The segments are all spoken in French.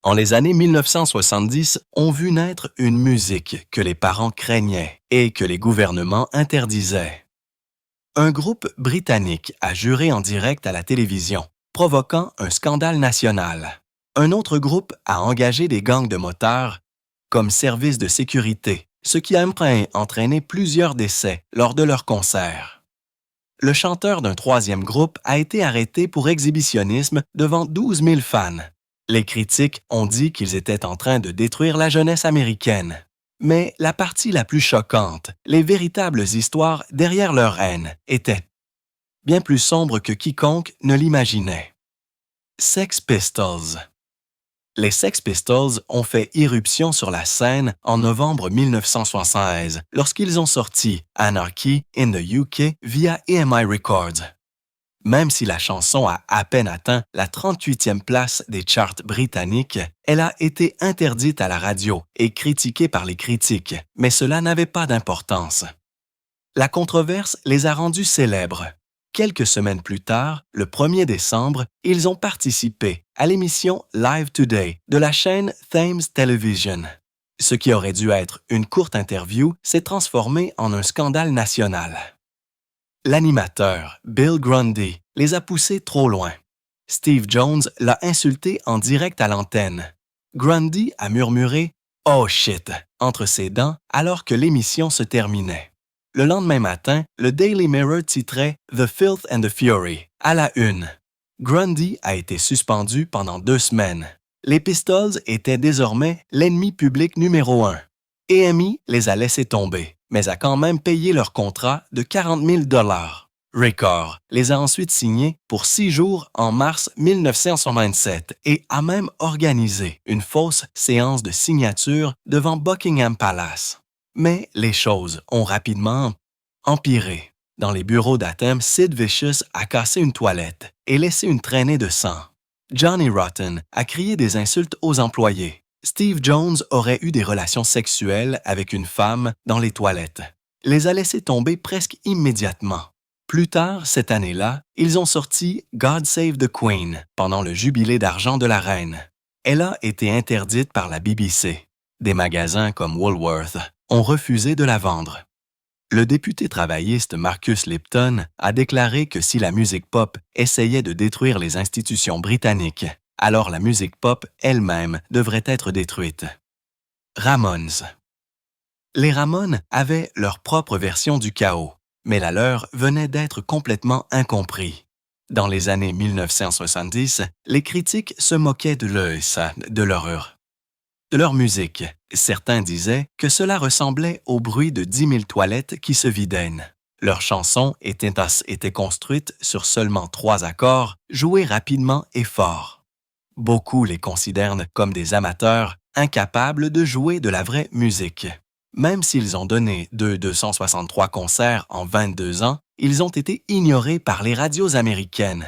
En les années 1970, on vu naître une musique que les parents craignaient et que les gouvernements interdisaient. Un groupe britannique a juré en direct à la télévision, provoquant un scandale national. Un autre groupe a engagé des gangs de motards comme service de sécurité, ce qui a entraîné plusieurs décès lors de leurs concerts. Le chanteur d'un troisième groupe a été arrêté pour exhibitionnisme devant 12 000 fans. Les critiques ont dit qu'ils étaient en train de détruire la jeunesse américaine. Mais la partie la plus choquante, les véritables histoires derrière leur haine, étaient bien plus sombres que quiconque ne l'imaginait. Sex Pistols. Les Sex Pistols ont fait irruption sur la scène en novembre 1976 lorsqu'ils ont sorti Anarchy in the UK via EMI Records. Même si la chanson a à peine atteint la 38e place des charts britanniques, elle a été interdite à la radio et critiquée par les critiques, mais cela n'avait pas d'importance. La controverse les a rendus célèbres. Quelques semaines plus tard, le 1er décembre, ils ont participé à l'émission Live Today de la chaîne Thames Television. Ce qui aurait dû être une courte interview s'est transformé en un scandale national. L'animateur, Bill Grundy, les a poussés trop loin. Steve Jones l'a insulté en direct à l'antenne. Grundy a murmuré « Oh shit » entre ses dents alors que l'émission se terminait. Le lendemain matin, le Daily Mirror titrait « The Filth and the Fury » à la une. Grundy a été suspendu pendant 2 semaines. Les Pistols étaient désormais l'ennemi public numéro 1. EMI les a laissés tomber, mais a quand même payé leur contrat de 40 000 $. Record les a ensuite signés pour 6 jours en mars 1927 et a même organisé une fausse séance de signature devant Buckingham Palace. Mais les choses ont rapidement empiré. Dans les bureaux d'Athens, Sid Vicious a cassé une toilette et laissé une traînée de sang. Johnny Rotten a crié des insultes aux employés. Steve Jones aurait eu des relations sexuelles avec une femme dans les toilettes. Les a laissés tomber presque immédiatement. Plus tard, cette année-là, ils ont sorti God Save the Queen pendant le jubilé d'argent de la reine. Elle a été interdite par la BBC. Des magasins comme Woolworth ont refusé de la vendre. Le député travailliste Marcus Lipton a déclaré que si la musique pop essayait de détruire les institutions britanniques, alors la musique pop elle-même devrait être détruite. Ramones. Les Ramones avaient leur propre version du chaos, mais la leur venait d'être complètement incompris. Dans les années 1970, les critiques se moquaient de leur musique. Certains disaient que cela ressemblait au bruit de 10 000 toilettes qui se vidaient. Leurs chansons étaient construites sur seulement 3 accords, joués rapidement et fort. Beaucoup les considèrent comme des amateurs incapables de jouer de la vraie musique. Même s'ils ont donné 263 concerts en 22 ans, ils ont été ignorés par les radios américaines.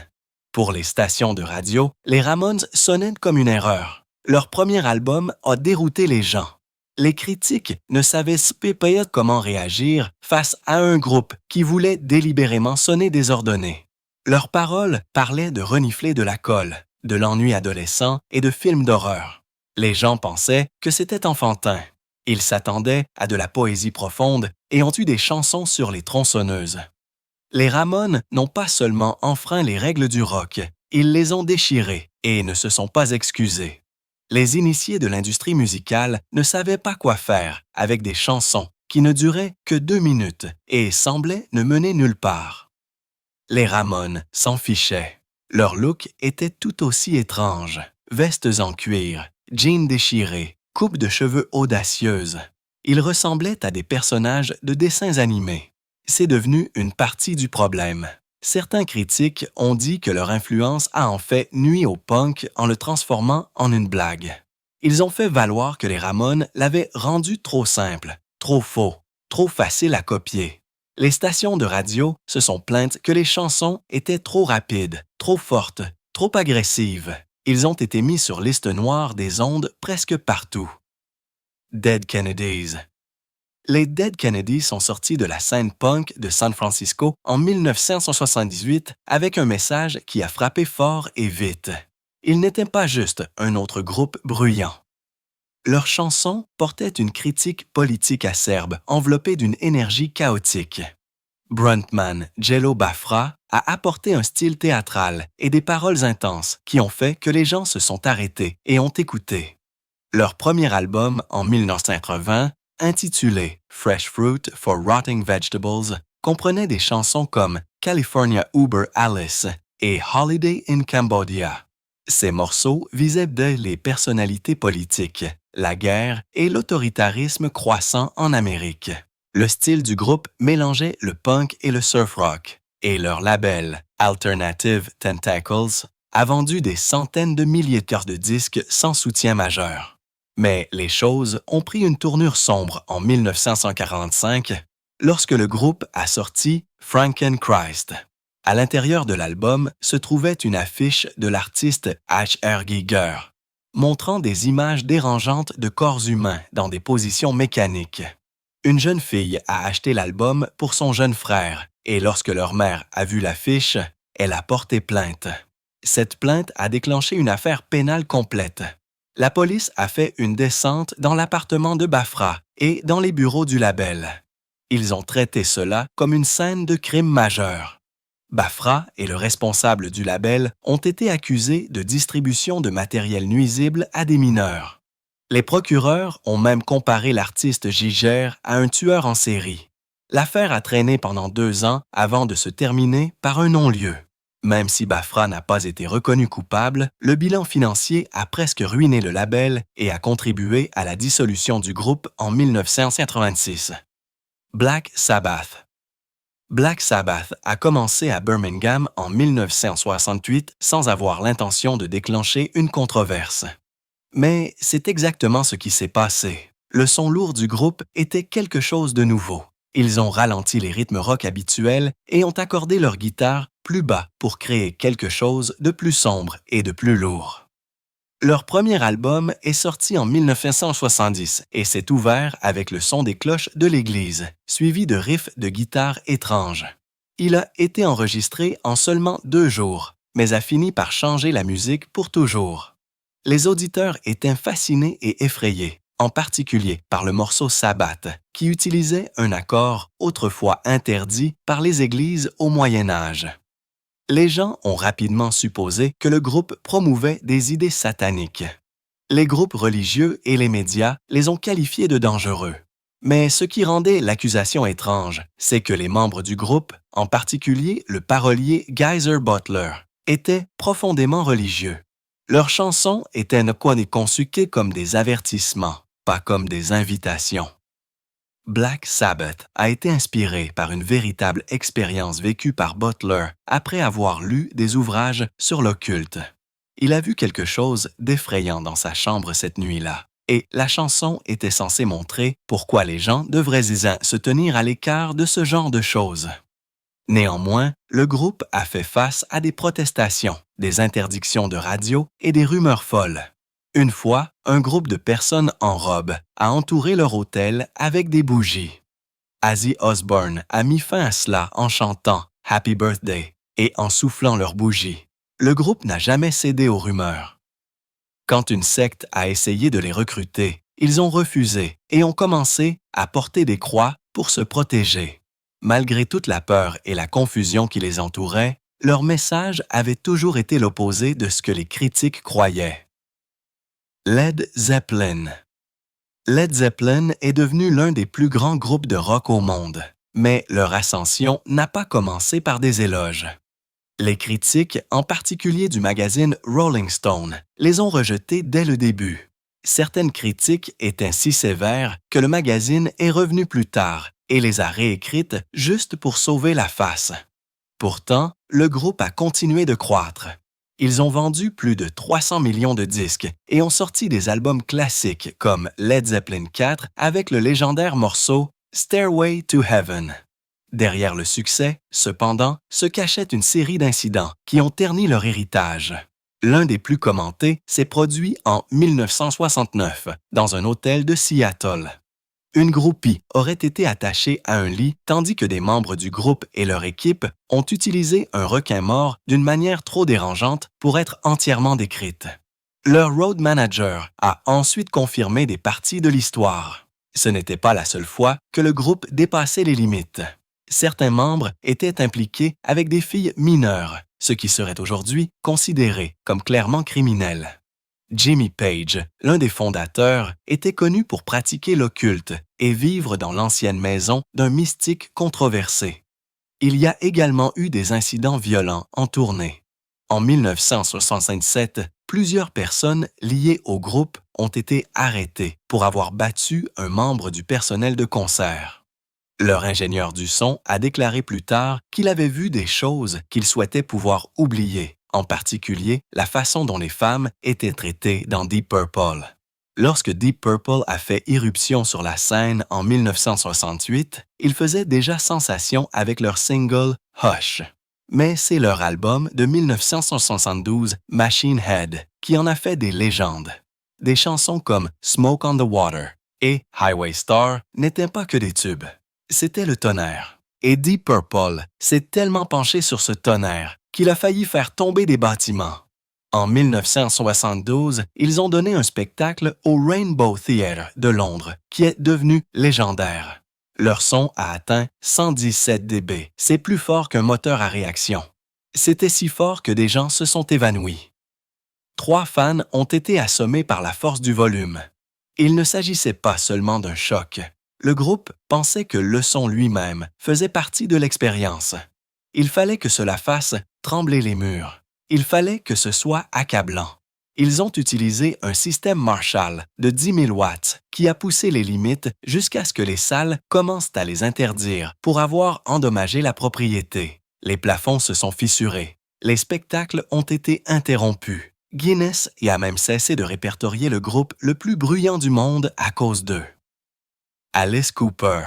Pour les stations de radio, les Ramones sonnaient comme une erreur. Leur premier album a dérouté les gens. Les critiques ne savaient pas comment réagir face à un groupe qui voulait délibérément sonner désordonné. Leurs paroles parlaient de renifler de la colle, de l'ennui adolescent et de films d'horreur. Les gens pensaient que c'était enfantin. Ils s'attendaient à de la poésie profonde et ont eu des chansons sur les tronçonneuses. Les Ramones n'ont pas seulement enfreint les règles du rock, ils les ont déchirées et ne se sont pas excusés. Les initiés de l'industrie musicale ne savaient pas quoi faire avec des chansons qui ne duraient que 2 minutes et semblaient ne mener nulle part. Les Ramones s'en fichaient. Leur look était tout aussi étrange. Vestes en cuir, jeans déchirés, coupe de cheveux audacieuse. Ils ressemblaient à des personnages de dessins animés. C'est devenu une partie du problème. Certains critiques ont dit que leur influence a en fait nui au punk en le transformant en une blague. Ils ont fait valoir que les Ramones l'avaient rendu trop simple, trop faux, trop facile à copier. Les stations de radio se sont plaintes que les chansons étaient trop rapides, trop fortes, trop agressives. Ils ont été mis sur liste noire des ondes presque partout. Dead Kennedys. Les Dead Kennedys sont sortis de la scène punk de San Francisco en 1978 avec un message qui a frappé fort et vite. Ils n'étaient pas juste un autre groupe bruyant. Leurs chansons portaient une critique politique acerbe, enveloppée d'une énergie chaotique. Bruntman Jello Biafra a apporté un style théâtral et des paroles intenses qui ont fait que les gens se sont arrêtés et ont écouté. Leur premier album en 1980, intitulé Fresh Fruit for Rotting Vegetables, comprenait des chansons comme California Uber Alice et Holiday in Cambodia. Ces morceaux visaient les personnalités politiques, la guerre et l'autoritarisme croissant en Amérique. Le style du groupe mélangeait le punk et le surf rock, et leur label, Alternative Tentacles, a vendu des centaines de milliers de disques sans soutien majeur. Mais les choses ont pris une tournure sombre en 1945, lorsque le groupe a sorti Frankenchrist. À l'intérieur de l'album se trouvait une affiche de l'artiste H.R. Giger, montrant des images dérangeantes de corps humains dans des positions mécaniques. Une jeune fille a acheté l'album pour son jeune frère et lorsque leur mère a vu l'affiche, elle a porté plainte. Cette plainte a déclenché une affaire pénale complète. La police a fait une descente dans l'appartement de Biafra et dans les bureaux du label. Ils ont traité cela comme une scène de crime majeur. Biafra et le responsable du label ont été accusés de distribution de matériel nuisible à des mineurs. Les procureurs ont même comparé l'artiste Giger à un tueur en série. L'affaire a traîné pendant 2 ans avant de se terminer par un non-lieu. Même si Biafra n'a pas été reconnu coupable, le bilan financier a presque ruiné le label et a contribué à la dissolution du groupe en 1986. Black Sabbath. Black Sabbath a commencé à Birmingham en 1968 sans avoir l'intention de déclencher une controverse. Mais c'est exactement ce qui s'est passé. Le son lourd du groupe était quelque chose de nouveau. Ils ont ralenti les rythmes rock habituels et ont accordé leur guitare plus bas pour créer quelque chose de plus sombre et de plus lourd. Leur premier album est sorti en 1970 et s'est ouvert avec le son des cloches de l'église, suivi de riffs de guitare étranges. Il a été enregistré en seulement 2 jours, mais a fini par changer la musique pour toujours. Les auditeurs étaient fascinés et effrayés, en particulier par le morceau Sabbath, qui utilisait un accord autrefois interdit par les églises au Moyen Âge. Les gens ont rapidement supposé que le groupe promouvait des idées sataniques. Les groupes religieux et les médias les ont qualifiés de dangereux. Mais ce qui rendait l'accusation étrange, c'est que les membres du groupe, en particulier le parolier Geezer Butler, étaient profondément religieux. Leurs chansons étaient conçues comme des avertissements, pas comme des invitations. Black Sabbath a été inspiré par une véritable expérience vécue par Butler après avoir lu des ouvrages sur l'occulte. Il a vu quelque chose d'effrayant dans sa chambre cette nuit-là, et la chanson était censée montrer pourquoi les gens devraient se tenir à l'écart de ce genre de choses. Néanmoins, le groupe a fait face à des protestations, des interdictions de radio et des rumeurs folles. Une fois, un groupe de personnes en robe a entouré leur hôtel avec des bougies. Ozzy Osbourne a mis fin à cela en chantant « Happy Birthday » et en soufflant leurs bougies. Le groupe n'a jamais cédé aux rumeurs. Quand une secte a essayé de les recruter, ils ont refusé et ont commencé à porter des croix pour se protéger. Malgré toute la peur et la confusion qui les entourait, leur message avait toujours été l'opposé de ce que les critiques croyaient. Led Zeppelin. Led Zeppelin est devenu l'un des plus grands groupes de rock au monde, mais leur ascension n'a pas commencé par des éloges. Les critiques, en particulier du magazine Rolling Stone, les ont rejetés dès le début. Certaines critiques étaient si sévères que le magazine est revenu plus tard et les a réécrites juste pour sauver la face. Pourtant, le groupe a continué de croître. Ils ont vendu plus de 300 millions de disques et ont sorti des albums classiques comme Led Zeppelin 4 avec le légendaire morceau Stairway to Heaven. Derrière le succès, cependant, se cachait une série d'incidents qui ont terni leur héritage. L'un des plus commentés s'est produit en 1969 dans un hôtel de Seattle. Une groupie aurait été attachée à un lit tandis que des membres du groupe et leur équipe ont utilisé un requin mort d'une manière trop dérangeante pour être entièrement décrite. Leur road manager a ensuite confirmé des parties de l'histoire. Ce n'était pas la seule fois que le groupe dépassait les limites. Certains membres étaient impliqués avec des filles mineures, ce qui serait aujourd'hui considéré comme clairement criminel. Jimmy Page, l'un des fondateurs, était connu pour pratiquer l'occulte et vivre dans l'ancienne maison d'un mystique controversé. Il y a également eu des incidents violents en tournée. En 1967, plusieurs personnes liées au groupe ont été arrêtées pour avoir battu un membre du personnel de concert. Leur ingénieur du son a déclaré plus tard qu'il avait vu des choses qu'il souhaitait pouvoir oublier, en particulier la façon dont les femmes étaient traitées dans Deep Purple. Lorsque Deep Purple a fait irruption sur la scène en 1968, ils faisaient déjà sensation avec leur single « Hush ». Mais c'est leur album de 1972, Machine Head, qui en a fait des légendes. Des chansons comme « Smoke on the Water » et « Highway Star » n'étaient pas que des tubes. C'était le tonnerre. Et Deep Purple s'est tellement penché sur ce tonnerre qu'il a failli faire tomber des bâtiments. En 1972, ils ont donné un spectacle au Rainbow Theatre de Londres, qui est devenu légendaire. Leur son a atteint 117 dB. C'est plus fort qu'un moteur à réaction. C'était si fort que des gens se sont évanouis. 3 fans ont été assommés par la force du volume. Il ne s'agissait pas seulement d'un choc. Le groupe pensait que le son lui-même faisait partie de l'expérience. Il fallait que cela fasse trembler les murs. Il fallait que ce soit accablant. Ils ont utilisé un système Marshall de 10 000 watts qui a poussé les limites jusqu'à ce que les salles commencent à les interdire pour avoir endommagé la propriété. Les plafonds se sont fissurés. Les spectacles ont été interrompus. Guinness y a même cessé de répertorier le groupe le plus bruyant du monde à cause d'eux. Alice Cooper.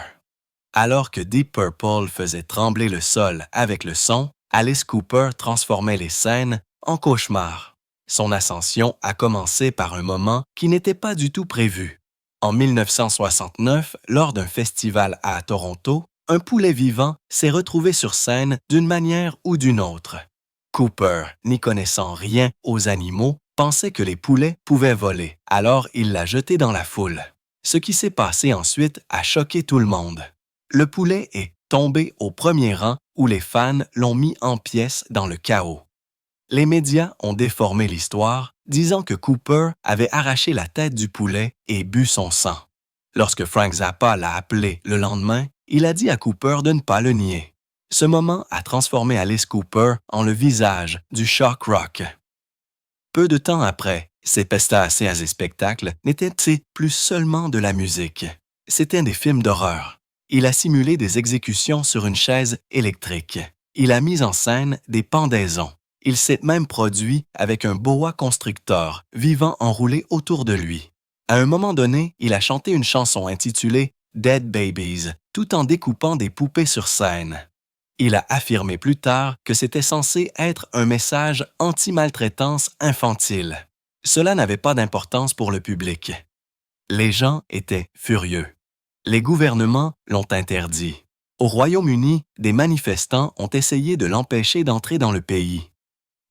Alors que Deep Purple faisait trembler le sol avec le son, Alice Cooper transformait les scènes en cauchemars. Son ascension a commencé par un moment qui n'était pas du tout prévu. En 1969, lors d'un festival à Toronto, un poulet vivant s'est retrouvé sur scène d'une manière ou d'une autre. Cooper, n'y connaissant rien aux animaux, pensait que les poulets pouvaient voler, alors il l'a jeté dans la foule. Ce qui s'est passé ensuite a choqué tout le monde. Le poulet est tombé au premier rang où les fans l'ont mis en pièces dans le chaos. Les médias ont déformé l'histoire, disant que Cooper avait arraché la tête du poulet et bu son sang. Lorsque Frank Zappa l'a appelé le lendemain, il a dit à Cooper de ne pas le nier. Ce moment a transformé Alice Cooper en le visage du shock rock. Peu de temps après, ces pestacés et spectacles n'étaient plus seulement de la musique. C'étaient des films d'horreur. Il a simulé des exécutions sur une chaise électrique. Il a mis en scène des pendaisons. Il s'est même produit avec un boa constrictor vivant enroulé autour de lui. À un moment donné, il a chanté une chanson intitulée « Dead Babies » tout en découpant des poupées sur scène. Il a affirmé plus tard que c'était censé être un message anti-maltraitance infantile. Cela n'avait pas d'importance pour le public. Les gens étaient furieux. Les gouvernements l'ont interdit. Au Royaume-Uni, des manifestants ont essayé de l'empêcher d'entrer dans le pays.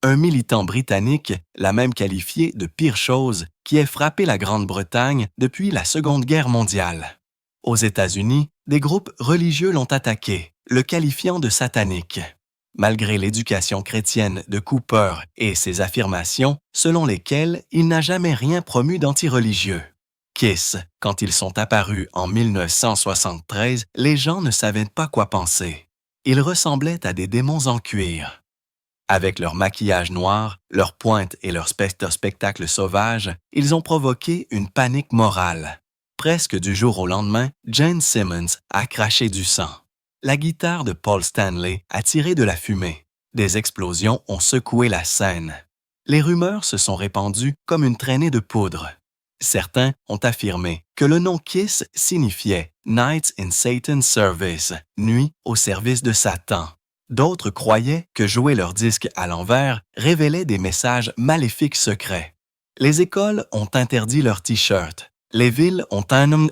Un militant britannique l'a même qualifié de pire chose qui ait frappé la Grande-Bretagne depuis la Seconde Guerre mondiale. Aux États-Unis, des groupes religieux l'ont attaqué, le qualifiant de satanique. Malgré l'éducation chrétienne de Cooper et ses affirmations selon lesquelles il n'a jamais rien promu d'anti-religieux. Kiss, quand ils sont apparus en 1973, les gens ne savaient pas quoi penser. Ils ressemblaient à des démons en cuir. Avec leur maquillage noir, leurs pointes et leur spectacle sauvage, ils ont provoqué une panique morale. Presque du jour au lendemain, Gene Simmons a craché du sang. La guitare de Paul Stanley a tiré de la fumée. Des explosions ont secoué la scène. Les rumeurs se sont répandues comme une traînée de poudre. Certains ont affirmé que le nom Kiss signifiait « Nights in Satan's Service », « Nuit au service de Satan ». D'autres croyaient que jouer leur disque à l'envers révélait des messages maléfiques secrets. Les écoles ont interdit leurs t-shirts. Les villes ont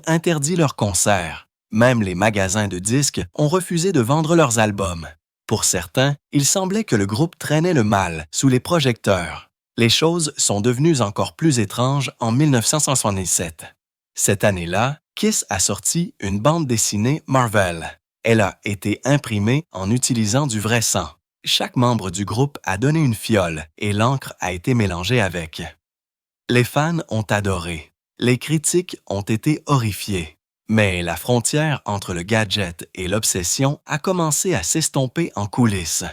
interdit leurs concerts. Même les magasins de disques ont refusé de vendre leurs albums. Pour certains, il semblait que le groupe traînait le mal sous les projecteurs. Les choses sont devenues encore plus étranges en 1977. Cette année-là, Kiss a sorti une bande dessinée Marvel. Elle a été imprimée en utilisant du vrai sang. Chaque membre du groupe a donné une fiole et l'encre a été mélangée avec. Les fans ont adoré. Les critiques ont été horrifiés. Mais la frontière entre le gadget et l'obsession a commencé à s'estomper en coulisses.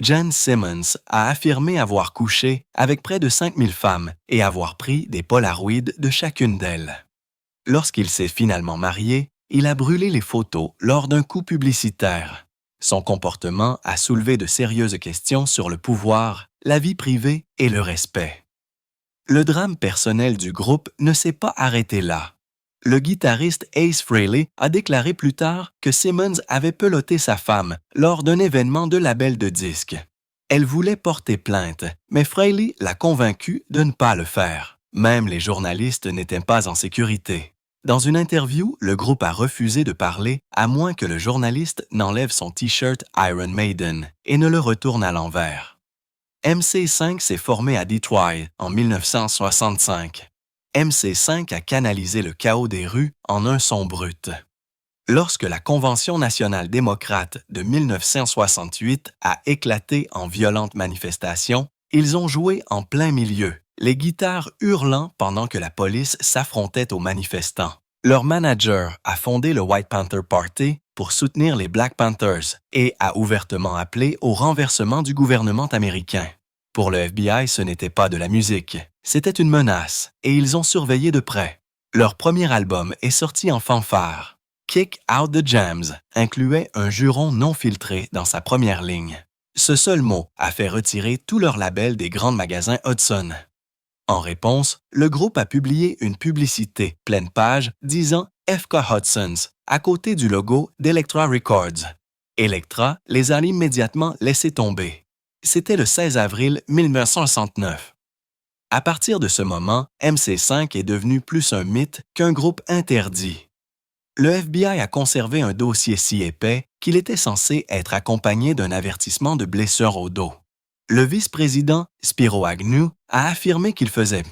Gene Simmons a affirmé avoir couché avec près de 5000 femmes et avoir pris des polaroïds de chacune d'elles. Lorsqu'il s'est finalement marié, il a brûlé les photos lors d'un coup publicitaire. Son comportement a soulevé de sérieuses questions sur le pouvoir, la vie privée et le respect. Le drame personnel du groupe ne s'est pas arrêté là. Le guitariste Ace Frehley a déclaré plus tard que Simmons avait pelotté sa femme lors d'un événement de label de disques. Elle voulait porter plainte, mais Frehley l'a convaincu de ne pas le faire. Même les journalistes n'étaient pas en sécurité. Dans une interview, le groupe a refusé de parler à moins que le journaliste n'enlève son T-shirt Iron Maiden et ne le retourne à l'envers. MC5 s'est formé à Detroit en 1965. MC5 a canalisé le chaos des rues en un son brut. Lorsque la Convention nationale démocrate de 1968 a éclaté en violentes manifestations, ils ont joué en plein milieu, les guitares hurlant pendant que la police s'affrontait aux manifestants. Leur manager a fondé le White Panther Party pour soutenir les Black Panthers et a ouvertement appelé au renversement du gouvernement américain. Pour le FBI, ce n'était pas de la musique, c'était une menace et ils ont surveillé de près. Leur premier album est sorti en fanfare. Kick Out the Jams incluait un juron non filtré dans sa première ligne. Ce seul mot a fait retirer tous leurs labels des grands magasins Hudson. En réponse, le groupe a publié une publicité pleine page disant FK Hudson's à côté du logo d'Elektra Records. Elektra les a immédiatement laissés tomber. C'était le 16 avril 1969. À partir de ce moment, MC5 est devenu plus un mythe qu'un groupe interdit. Le FBI a conservé un dossier si épais qu'il était censé être accompagné d'un avertissement de blessure au dos. Le vice-président Spiro Agnew a affirmé qu'il faisait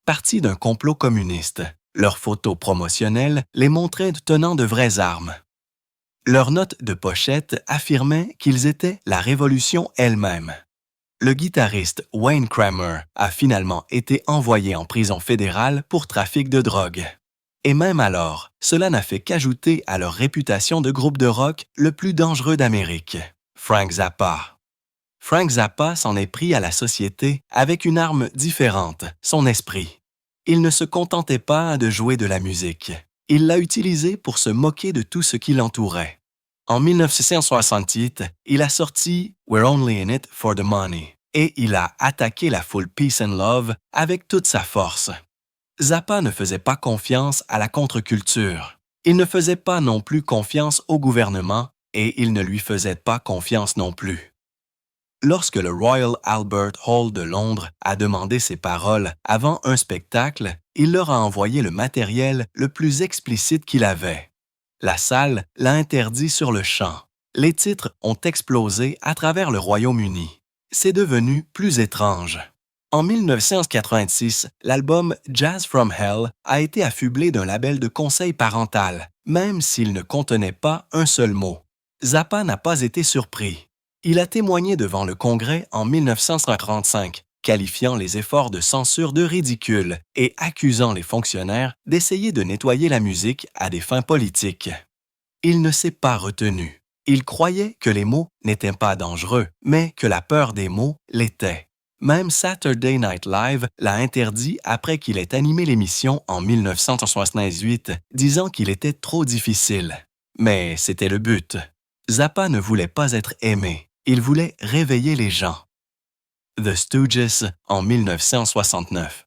partie d'un complot communiste. Leurs photos promotionnelles les montraient tenant de vraies armes. Leurs notes de pochette affirmaient qu'ils étaient la révolution elle-même. Le guitariste Wayne Kramer a finalement été envoyé en prison fédérale pour trafic de drogue. Et même alors, cela n'a fait qu'ajouter à leur réputation de groupe de rock le plus dangereux d'Amérique, Frank Zappa. Frank Zappa s'en est pris à la société avec une arme différente, son esprit. Il ne se contentait pas de jouer de la musique. Il l'a utilisé pour se moquer de tout ce qui l'entourait. En 1968, il a sorti We're Only in It for the Money et il a attaqué la foule Peace and Love avec toute sa force. Zappa ne faisait pas confiance à la contre-culture. Il ne faisait pas non plus confiance au gouvernement et il ne lui faisait pas confiance non plus. Lorsque le Royal Albert Hall de Londres a demandé ses paroles avant un spectacle, il leur a envoyé le matériel le plus explicite qu'il avait. La salle l'a interdit sur le champ. Les titres ont explosé à travers le Royaume-Uni. C'est devenu plus étrange. En 1986, l'album Jazz from Hell a été affublé d'un label de conseil parental, même s'il ne contenait pas un seul mot. Zappa n'a pas été surpris. Il a témoigné devant le Congrès en 1935, qualifiant les efforts de censure de ridicules et accusant les fonctionnaires d'essayer de nettoyer la musique à des fins politiques. Il ne s'est pas retenu. Il croyait que les mots n'étaient pas dangereux, mais que la peur des mots l'était. Même Saturday Night Live l'a interdit après qu'il ait animé l'émission en 1978, disant qu'il était trop difficile. Mais c'était le but. Zappa ne voulait pas être aimé. Il voulait réveiller les gens. The Stooges en 1969.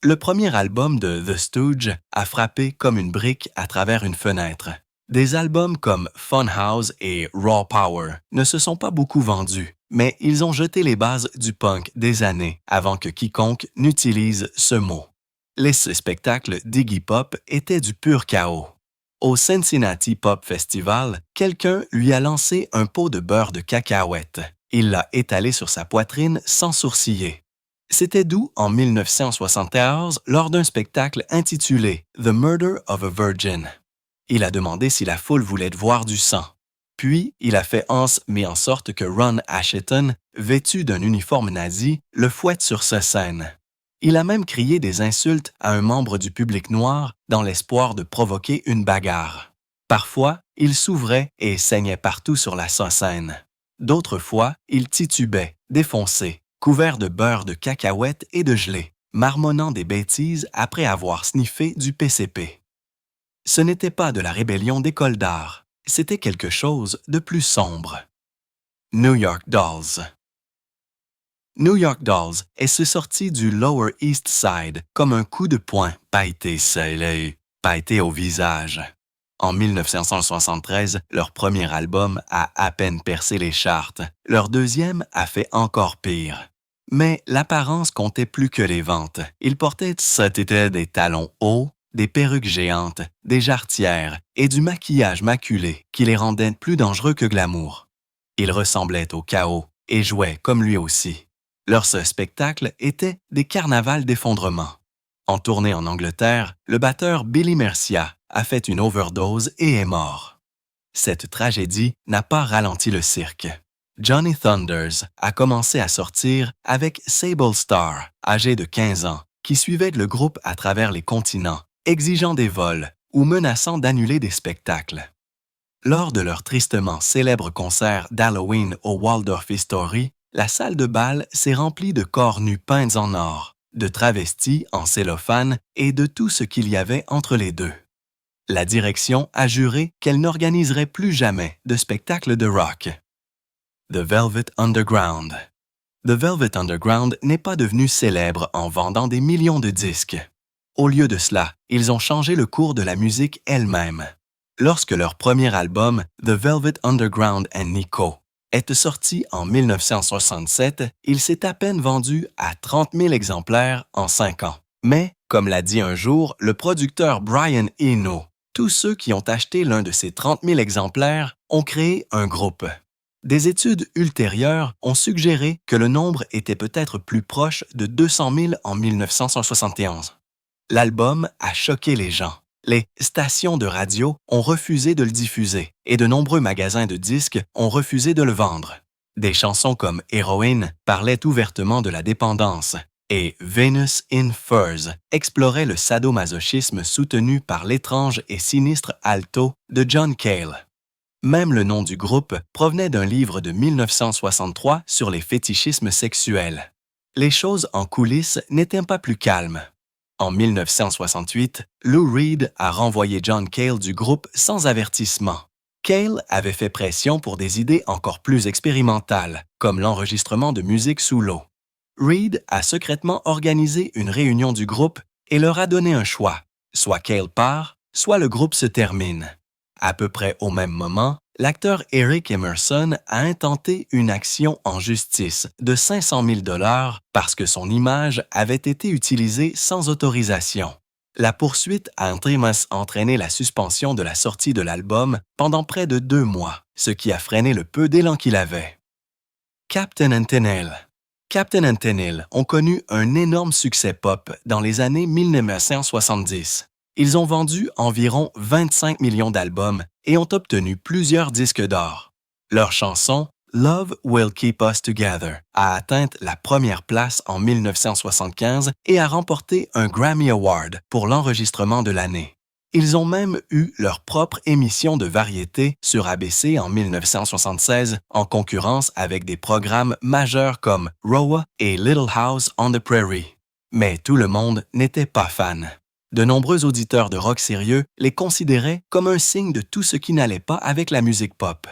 Le premier album de The Stooges a frappé comme une brique à travers une fenêtre. Des albums comme Funhouse et Raw Power ne se sont pas beaucoup vendus, mais ils ont jeté les bases du punk des années avant que quiconque n'utilise ce mot. Les spectacles d'Iggy Pop étaient du pur chaos. Au Cincinnati Pop Festival, quelqu'un lui a lancé un pot de beurre de cacahuète. Il l'a étalé sur sa poitrine sans sourciller. C'était doux en 1971 lors d'un spectacle intitulé The Murder of a Virgin. Il a demandé si la foule voulait voir du sang. Puis, il a fait mis en sorte que Ron Asheton, vêtu d'un uniforme nazi, le fouette sur sa scène. Il a même crié des insultes à un membre du public noir dans l'espoir de provoquer une bagarre. Parfois, il s'ouvrait et saignait partout sur la scène. D'autres fois, il titubait, défoncé, couvert de beurre de cacahuètes et de gelée, marmonnant des bêtises après avoir sniffé du PCP. Ce n'était pas de la rébellion d'école d'art, c'était quelque chose de plus sombre. New York Dolls. New York Dolls est sorti du Lower East Side comme un coup de poing pailleté au visage. En 1973, leur premier album a à peine percé les charts. Leur deuxième a fait encore pire. Mais l'apparence comptait plus que les ventes. Ils portaient des talons hauts, des perruques géantes, des jarretières et du maquillage maculé qui les rendait plus dangereux que glamour. Ils ressemblaient au chaos et jouaient comme lui aussi. Leur spectacle était des carnavals d'effondrement. En tournée en Angleterre, le batteur Billy Mercia a fait une overdose et est mort. Cette tragédie n'a pas ralenti le cirque. Johnny Thunders a commencé à sortir avec Sable Starr, âgé de 15 ans, qui suivait le groupe à travers les continents, exigeant des vols ou menaçant d'annuler des spectacles. Lors de leur tristement célèbre concert d'Halloween au Waldorf Astoria, la salle de bal s'est remplie de corps nus peints en or, de travestis en cellophane et de tout ce qu'il y avait entre les deux. La direction a juré qu'elle n'organiserait plus jamais de spectacle de rock. The Velvet Underground. The Velvet Underground n'est pas devenu célèbre en vendant des millions de disques. Au lieu de cela, ils ont changé le cours de la musique elle-même. Lorsque leur premier album, The Velvet Underground and Nico, est sorti en 1967, il s'est à peine vendu à 30 000 exemplaires en 5 ans. Mais, comme l'a dit un jour le producteur Brian Eno, tous ceux qui ont acheté l'un de ces 30 000 exemplaires ont créé un groupe. Des études ultérieures ont suggéré que le nombre était peut-être plus proche de 200 000 en 1971. L'album a choqué les gens. Les stations de radio ont refusé de le diffuser et de nombreux magasins de disques ont refusé de le vendre. Des chansons comme Heroin parlaient ouvertement de la dépendance et Venus in Furs explorait le sadomasochisme soutenu par l'étrange et sinistre alto de John Cale. Même le nom du groupe provenait d'un livre de 1963 sur les fétichismes sexuels. Les choses en coulisses n'étaient pas plus calmes. En 1968, Lou Reed a renvoyé John Cale du groupe sans avertissement. Cale avait fait pression pour des idées encore plus expérimentales, comme l'enregistrement de musique sous l'eau. Reed a secrètement organisé une réunion du groupe et leur a donné un choix. Soit Cale part, soit le groupe se termine. À peu près au même moment, l'acteur Eric Emerson a intenté une action en justice de 500 000 $ parce que son image avait été utilisée sans autorisation. La poursuite a entraîné la suspension de la sortie de l'album pendant près de 2 mois, ce qui a freiné le peu d'élan qu'il avait. Captain and Tennille. Captain and Tennille ont connu un énorme succès pop dans les années 1970. Ils ont vendu environ 25 millions d'albums et ont obtenu plusieurs disques d'or. Leur chanson « Love Will Keep Us Together » a atteint la première place en 1975 et a remporté un Grammy Award pour l'enregistrement de l'année. Ils ont même eu leur propre émission de variété sur ABC en 1976 en concurrence avec des programmes majeurs comme Roa et Little House on the Prairie. Mais tout le monde n'était pas fan. De nombreux auditeurs de rock sérieux les considéraient comme un signe de tout ce qui n'allait pas avec la musique pop.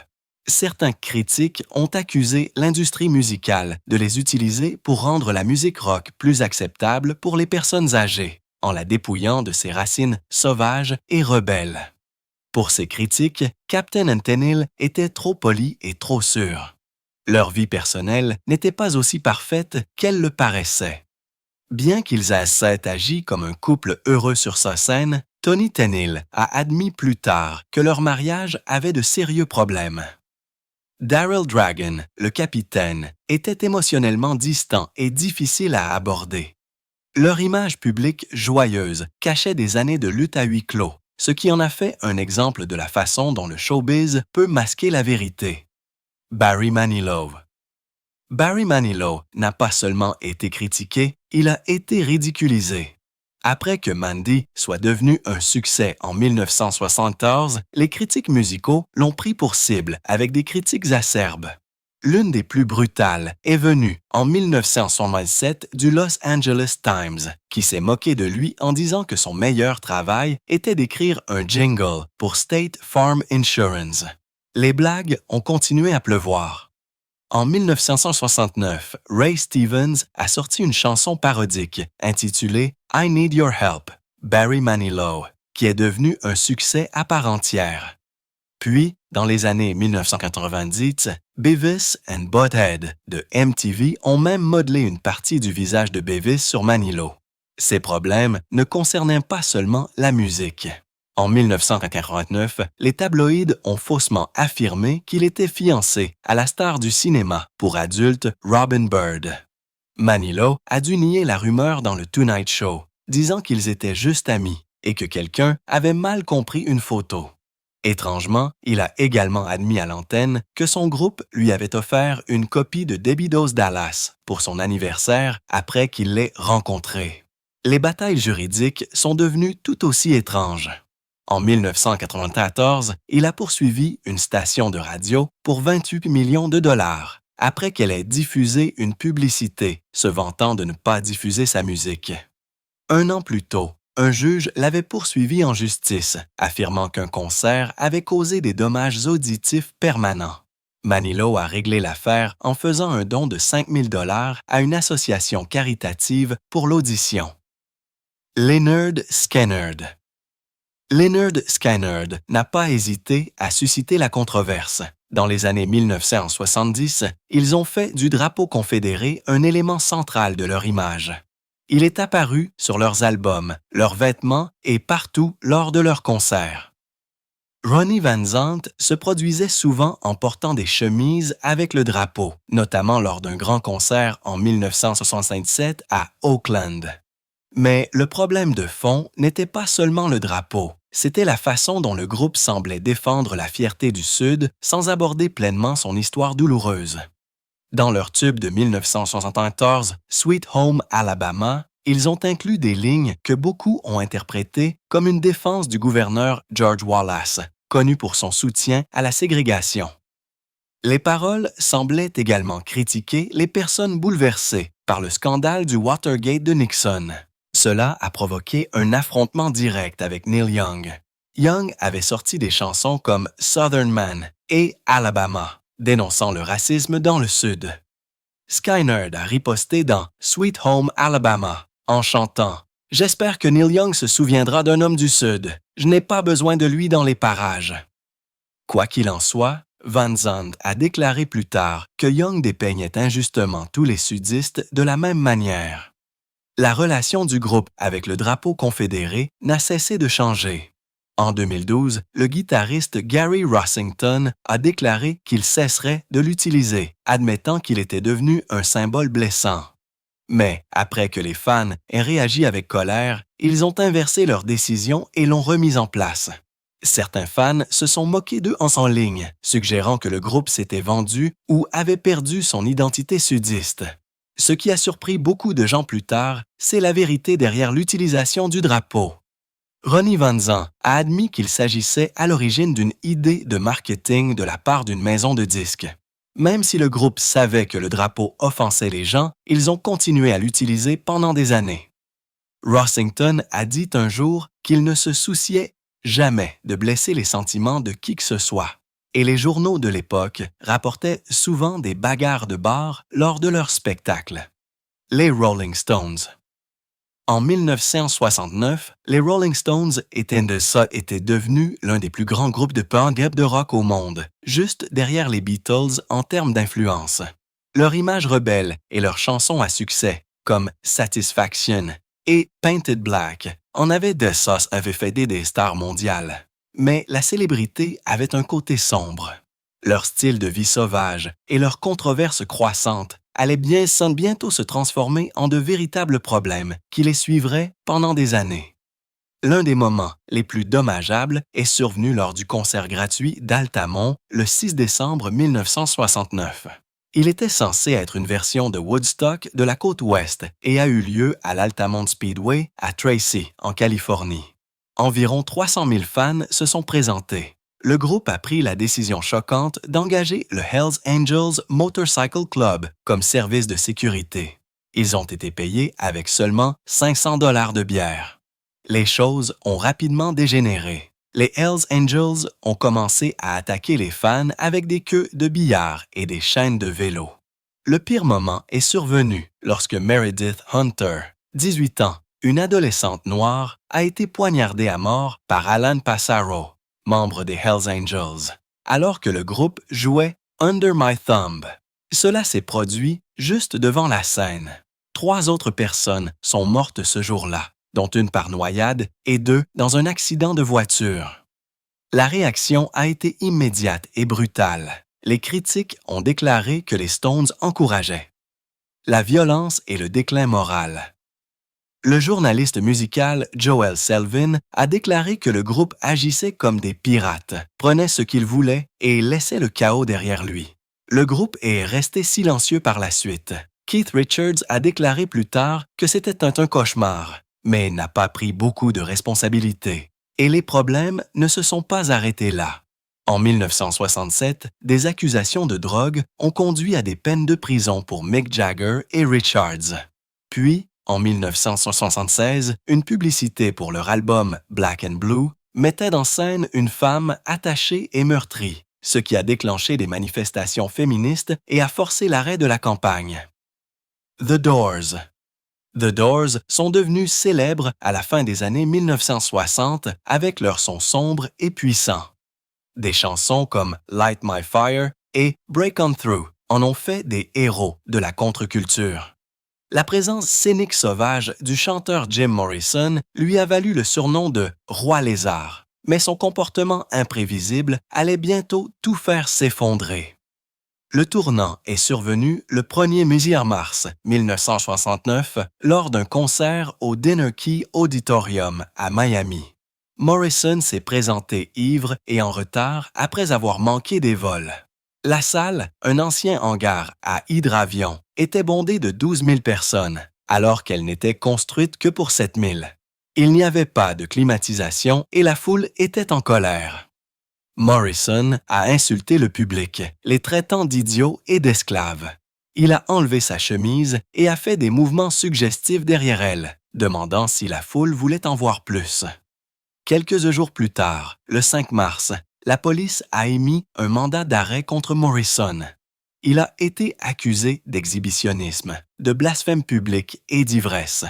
Certains critiques ont accusé l'industrie musicale de les utiliser pour rendre la musique rock plus acceptable pour les personnes âgées, en la dépouillant de ses racines sauvages et rebelles. Pour ces critiques, Captain and Tennille était trop poli et trop sûr. Leur vie personnelle n'était pas aussi parfaite qu'elle le paraissait. Bien qu'ils aient s'être agi comme un couple heureux sur sa scène, Tony Tennille a admis plus tard que leur mariage avait de sérieux problèmes. Daryl Dragon, le capitaine, était émotionnellement distant et difficile à aborder. Leur image publique joyeuse cachait des années de lutte à huis clos, ce qui en a fait un exemple de la façon dont le showbiz peut masquer la vérité. Barry Manilow. Barry Manilow n'a pas seulement été critiqué, il a été ridiculisé. Après que Mandy soit devenu un succès en 1974, les critiques musicaux l'ont pris pour cible avec des critiques acerbes. L'une des plus brutales est venue en 1967 du Los Angeles Times, qui s'est moqué de lui en disant que son meilleur travail était d'écrire un jingle pour State Farm Insurance. Les blagues ont continué à pleuvoir. En 1969, Ray Stevens a sorti une chanson parodique intitulée I Need Your Help, Barry Manilow, qui est devenue un succès à part entière. Puis, dans les années 1990, Beavis and Butthead de MTV ont même modelé une partie du visage de Beavis sur Manilow. Ces problèmes ne concernaient pas seulement la musique. En 1989, les tabloïds ont faussement affirmé qu'il était fiancé à la star du cinéma pour adultes Robin Bird. Manilow a dû nier la rumeur dans le Tonight Show, disant qu'ils étaient juste amis et que quelqu'un avait mal compris une photo. Étrangement, il a également admis à l'antenne que son groupe lui avait offert une copie de Debbie Does Dallas pour son anniversaire après qu'il l'ait rencontré. Les batailles juridiques sont devenues tout aussi étranges. En 1994, il a poursuivi une station de radio pour 28 millions de dollars, après qu'elle ait diffusé une publicité se vantant de ne pas diffuser sa musique. Un an plus tôt, un juge l'avait poursuivi en justice, affirmant qu'un concert avait causé des dommages auditifs permanents. Manilow a réglé l'affaire en faisant un don de 5 000 $ à une association caritative pour l'audition. Lynyrd Skynyrd. Lynyrd Skynyrd n'a pas hésité à susciter la controverse. Dans les années 1970, ils ont fait du drapeau confédéré un élément central de leur image. Il est apparu sur leurs albums, leurs vêtements et partout lors de leurs concerts. Ronnie Van Zant se produisait souvent en portant des chemises avec le drapeau, notamment lors d'un grand concert en 1967 à Oakland. Mais le problème de fond n'était pas seulement le drapeau, c'était la façon dont le groupe semblait défendre la fierté du Sud sans aborder pleinement son histoire douloureuse. Dans leur tube de 1974, Sweet Home Alabama, ils ont inclus des lignes que beaucoup ont interprétées comme une défense du gouverneur George Wallace, connu pour son soutien à la ségrégation. Les paroles semblaient également critiquer les personnes bouleversées par le scandale du Watergate de Nixon. Cela a provoqué un affrontement direct avec Neil Young. Young avait sorti des chansons comme Southern Man et Alabama, dénonçant le racisme dans le Sud. Skynyrd a riposté dans Sweet Home Alabama en chantant « J'espère que Neil Young se souviendra d'un homme du Sud. Je n'ai pas besoin de lui dans les parages. » Quoi qu'il en soit, Van Zandt a déclaré plus tard que Young dépeignait injustement tous les sudistes de la même manière. La relation du groupe avec le drapeau confédéré n'a cessé de changer. En 2012, le guitariste Gary Rossington a déclaré qu'il cesserait de l'utiliser, admettant qu'il était devenu un symbole blessant. Mais, après que les fans aient réagi avec colère, ils ont inversé leur décision et l'ont remise en place. Certains fans se sont moqués d'eux en ligne, suggérant que le groupe s'était vendu ou avait perdu son identité sudiste. Ce qui a surpris beaucoup de gens plus tard, c'est la vérité derrière l'utilisation du drapeau. Ronnie Van Zant a admis qu'il s'agissait à l'origine d'une idée de marketing de la part d'une maison de disques. Même si le groupe savait que le drapeau offensait les gens, ils ont continué à l'utiliser pendant des années. Rossington a dit un jour qu'il ne se souciait jamais de blesser les sentiments de qui que ce soit. Et les journaux de l'époque rapportaient souvent des bagarres de bar lors de leurs spectacles. Les Rolling Stones. En 1969, les Rolling Stones étaient devenus l'un des plus grands groupes de punk de rock au monde, juste derrière les Beatles en termes d'influence. Leur image rebelle et leurs chansons à succès, comme Satisfaction et Painted Black en avaient des sauces avaient fait des stars mondiales. Mais la célébrité avait un côté sombre. Leur style de vie sauvage et leurs controverses croissantes allaient bientôt se transformer en de véritables problèmes qui les suivraient pendant des années. L'un des moments les plus dommageables est survenu lors du concert gratuit d'Altamont le 6 décembre 1969. Il était censé être une version de Woodstock de la côte ouest et a eu lieu à l'Altamont Speedway à Tracy, en Californie. Environ 300 000 fans se sont présentés. Le groupe a pris la décision choquante d'engager le Hells Angels Motorcycle Club comme service de sécurité. Ils ont été payés avec seulement 500 $ de bière. Les choses ont rapidement dégénéré. Les Hells Angels ont commencé à attaquer les fans avec des queues de billard et des chaînes de vélo. Le pire moment est survenu lorsque Meredith Hunter, 18 ans, une adolescente noire, a été poignardée à mort par Alan Passaro, membre des Hells Angels, alors que le groupe jouait Under My Thumb. Cela s'est produit juste devant la scène. 3 autres personnes sont mortes ce jour-là, dont une par noyade et 2 dans un accident de voiture. La réaction a été immédiate et brutale. Les critiques ont déclaré que les Stones encourageaient la violence et le déclin moral. Le journaliste musical Joel Selvin a déclaré que le groupe agissait comme des pirates, prenait ce qu'il voulait et laissait le chaos derrière lui. Le groupe est resté silencieux par la suite. Keith Richards a déclaré plus tard que c'était un cauchemar, mais n'a pas pris beaucoup de responsabilités. Et les problèmes ne se sont pas arrêtés là. En 1967, des accusations de drogue ont conduit à des peines de prison pour Mick Jagger et Richards. Puis, en 1976, une publicité pour leur album Black and Blue mettait en scène une femme attachée et meurtrie, ce qui a déclenché des manifestations féministes et a forcé l'arrêt de la campagne. The Doors. The Doors sont devenus célèbres à la fin des années 1960 avec leur son sombre et puissant. Des chansons comme Light My Fire et Break On Through en ont fait des héros de la contre-culture. La présence scénique sauvage du chanteur Jim Morrison lui a valu le surnom de « Roi Lézard », mais son comportement imprévisible allait bientôt tout faire s'effondrer. Le tournant est survenu le 1er mars 1969 lors d'un concert au Dinner Key Auditorium à Miami. Morrison s'est présenté ivre et en retard après avoir manqué des vols. La salle, un ancien hangar à hydravion, était bondée de 12 000 personnes, alors qu'elle n'était construite que pour 7 000. Il n'y avait pas de climatisation et la foule était en colère. Morrison a insulté le public, les traitant d'idiots et d'esclaves. Il a enlevé sa chemise et a fait des mouvements suggestifs derrière elle, demandant si la foule voulait en voir plus. Quelques jours plus tard, le 5 mars, la police a émis un mandat d'arrêt contre Morrison. Il a été accusé d'exhibitionnisme, de blasphème public et d'ivresse.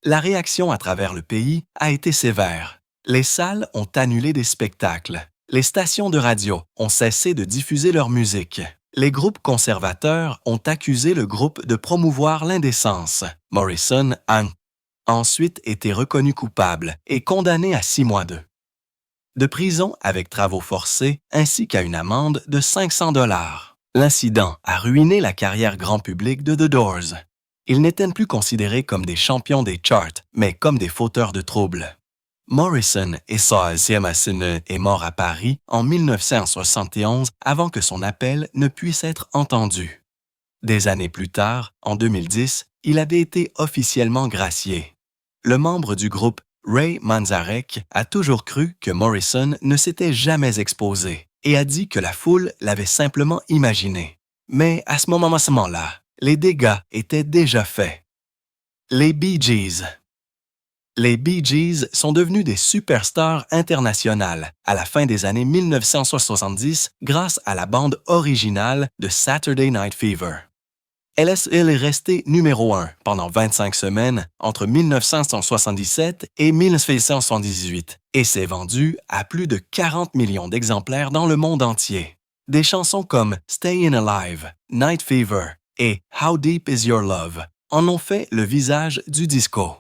La réaction à travers le pays a été sévère. Les salles ont annulé des spectacles. Les stations de radio ont cessé de diffuser leur musique. Les groupes conservateurs ont accusé le groupe de promouvoir l'indécence. Morrison a ensuite été reconnu coupable et condamné à 6 mois de prison avec travaux forcés ainsi qu'à une amende de 500 $. L'incident a ruiné la carrière grand public de The Doors. Ils n'étaient plus considérés comme des champions des charts, mais comme des fauteurs de troubles. Morrison est mort à Paris en 1971 avant que son appel ne puisse être entendu. Des années plus tard, en 2010, il avait été officiellement gracié. Le membre du groupe Ray Manzarek a toujours cru que Morrison ne s'était jamais exposé et a dit que la foule l'avait simplement imaginé. Mais à ce moment-là, les dégâts étaient déjà faits. Les Bee Gees. Les Bee Gees sont devenus des superstars internationales à la fin des années 1970 grâce à la bande originale de Saturday Night Fever. Elle est restée numéro 1 pendant 25 semaines entre 1977 et 1978 et s'est vendue à plus de 40 millions d'exemplaires dans le monde entier. Des chansons comme Stayin' Alive, Night Fever et How Deep Is Your Love en ont fait le visage du disco.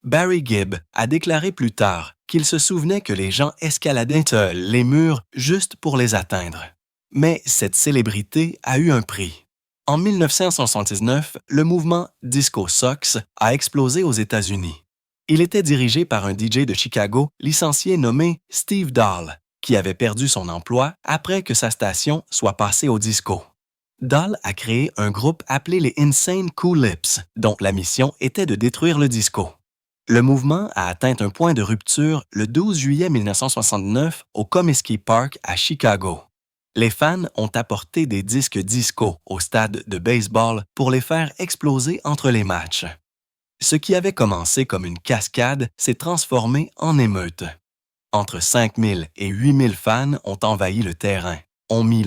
Barry Gibb a déclaré plus tard qu'il se souvenait que les gens escaladaient les murs juste pour les atteindre. Mais cette célébrité a eu un prix. En 1979, le mouvement Disco Sox a explosé aux États-Unis. Il était dirigé par un DJ de Chicago licencié nommé Steve Dahl, qui avait perdu son emploi après que sa station soit passée au disco. Dahl a créé un groupe appelé les Insane Cool Lips, dont la mission était de détruire le disco. Le mouvement a atteint un point de rupture le 12 juillet 1969 au Comiskey Park à Chicago. Les fans ont apporté des disques disco au stade de baseball pour les faire exploser entre les matchs. Ce qui avait commencé comme une cascade s'est transformé en émeute. Entre 5 000 et 8 000 fans ont envahi le terrain, ont mis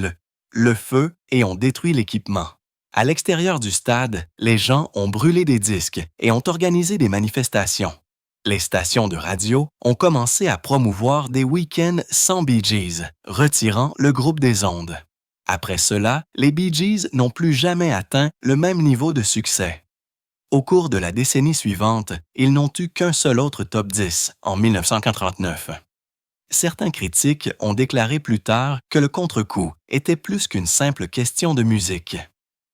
le feu et ont détruit l'équipement. À l'extérieur du stade, les gens ont brûlé des disques et ont organisé des manifestations. Les stations de radio ont commencé à promouvoir des week-ends sans Bee Gees, retirant le groupe des ondes. Après cela, les Bee Gees n'ont plus jamais atteint le même niveau de succès. Au cours de la décennie suivante, ils n'ont eu qu'un seul autre top 10, en 1989. Certains critiques ont déclaré plus tard que le contre-coup était plus qu'une simple question de musique.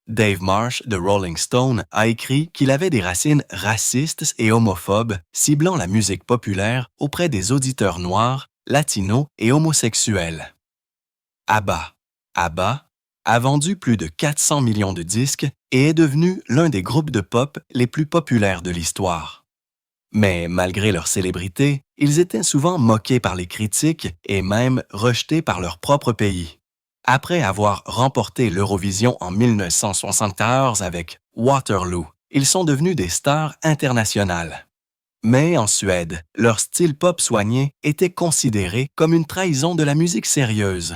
Dave Marsh de Rolling Stone a écrit qu'il avait des racines racistes et homophobes ciblant la musique populaire auprès des auditeurs noirs, latinos et homosexuels. ABBA a vendu plus de 400 millions de disques et est devenu l'un des groupes de pop les plus populaires de l'histoire. Mais malgré leur célébrité, ils étaient souvent moqués par les critiques et même rejetés par leur propre pays. Après avoir remporté l'Eurovision en 1974 avec Waterloo, ils sont devenus des stars internationales. Mais en Suède, leur style pop soigné était considéré comme une trahison de la musique sérieuse.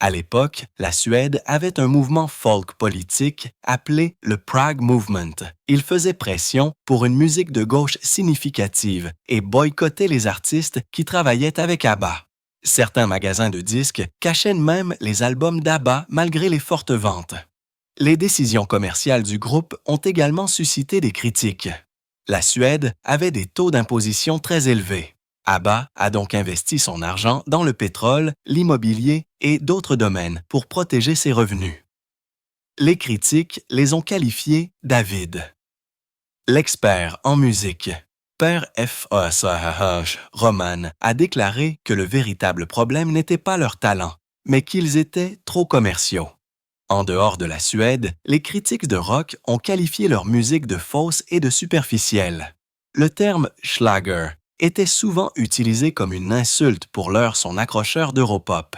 À l'époque, la Suède avait un mouvement folk politique appelé le Prague Movement. Il faisait pression pour une musique de gauche significative et boycottait les artistes qui travaillaient avec ABBA. Certains magasins de disques cachaient même les albums d'ABBA malgré les fortes ventes. Les décisions commerciales du groupe ont également suscité des critiques. La Suède avait des taux d'imposition très élevés. ABBA a donc investi son argent dans le pétrole, l'immobilier et d'autres domaines pour protéger ses revenus. Les critiques les ont qualifiés d'Avides. L'expert en musique, Père F.A.S.H. Roman, a déclaré que le véritable problème n'était pas leur talent, mais qu'ils étaient trop commerciaux. En dehors de la Suède, les critiques de rock ont qualifié leur musique de fausse et de superficielle. Le terme « Schlager » était souvent utilisé comme une insulte pour son accrocheur d'Europop.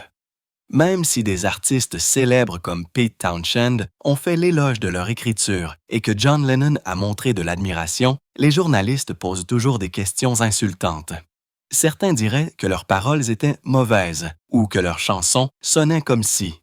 Même si des artistes célèbres comme Pete Townshend ont fait l'éloge de leur écriture et que John Lennon a montré de l'admiration, les journalistes posent toujours des questions insultantes. Certains diraient que leurs paroles étaient mauvaises ou que leurs chansons sonnaient comme si.